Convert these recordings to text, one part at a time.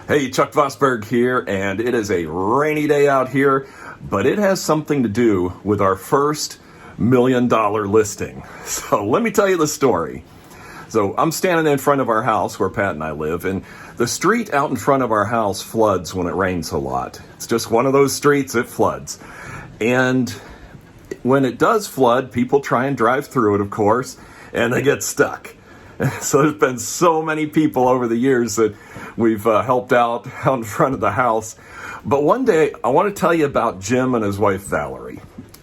Hey, Chuck Vosberg here, and it is a rainy day out here, but it has something to do with our first $1 million listing. So let me tell you the story. So I'm standing in front of our house where Pat and I live, and the street out in front of our house floods when it rains a lot. It's just one of those streets, it floods. And when it does flood, people try and drive through it, of course, and they get stuck. So there's been so many people over the years that we've helped out in front of the house. But one day, I want to tell you about Jim and his wife, Valerie.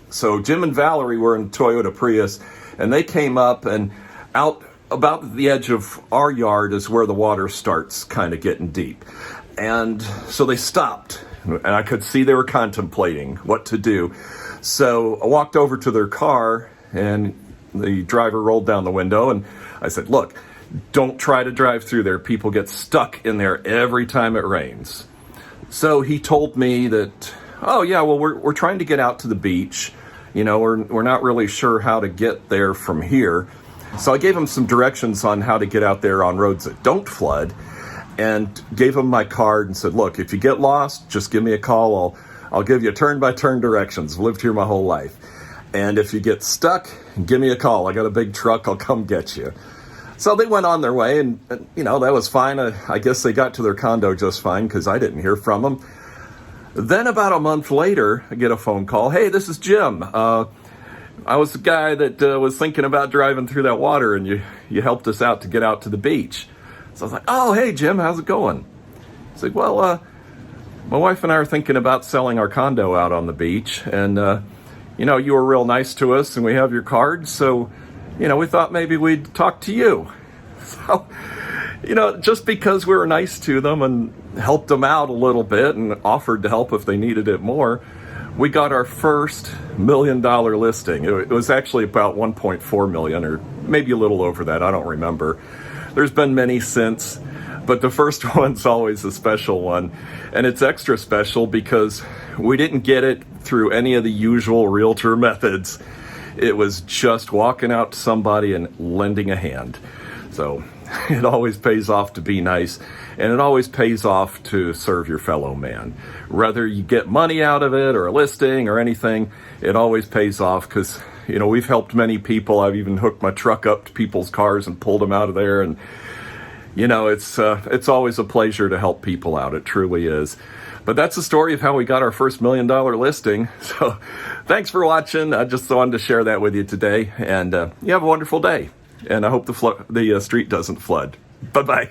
So Jim and Valerie were in Toyota Prius, and they came up and out about the edge of our yard is where the water starts kind of getting deep. And so they stopped, and I could see they were contemplating what to do. So I walked over to their car, and the driver rolled down the window, and I said, look, don't try to drive through there. People get stuck in there every time it rains. So he told me that, oh yeah, well, we're trying to get out to the beach. You know, we're not really sure how to get there from here. So I gave him some directions on how to get out there on roads that don't flood, and gave him my card and said, look, if you get lost, just give me a call. I'll give you turn-by-turn directions. I've lived here my whole life. And if you get stuck, give me a call. I got a big truck. I'll come get you. So they went on their way, and you know, that was fine. I guess they got to their condo just fine because I didn't hear from them. Then about a month later, I get a phone call. Hey, this is Jim. I was the guy that was thinking about driving through that water, and you helped us out to get out to the beach. So I was like, oh, hey, Jim, how's it going? He's like, well, my wife and I are thinking about selling our condo out on the beach, and you know, you were real nice to us, and we have your card, so, you know, we thought maybe we'd talk to you. So, you know, just because we were nice to them and helped them out a little bit and offered to help if they needed it more, we got our first $1 million listing. It was actually about 1.4 million, or maybe a little over that, I don't remember. There's been many since, but the first one's always a special one. And it's extra special because we didn't get it through any of the usual realtor methods. It was just walking out to somebody and lending a hand. So it always pays off to be nice, and it always pays off to serve your fellow man. Whether you get money out of it or a listing or anything, it always pays off because, you know, we've helped many people. I've even hooked my truck up to people's cars and pulled them out of there, and you know, it's always a pleasure to help people out. It truly is. But that's the story of how we got our first $1 million listing. So thanks for watching. I just wanted to share that with you today. And you have a wonderful day. And I hope the street doesn't flood. Bye-bye.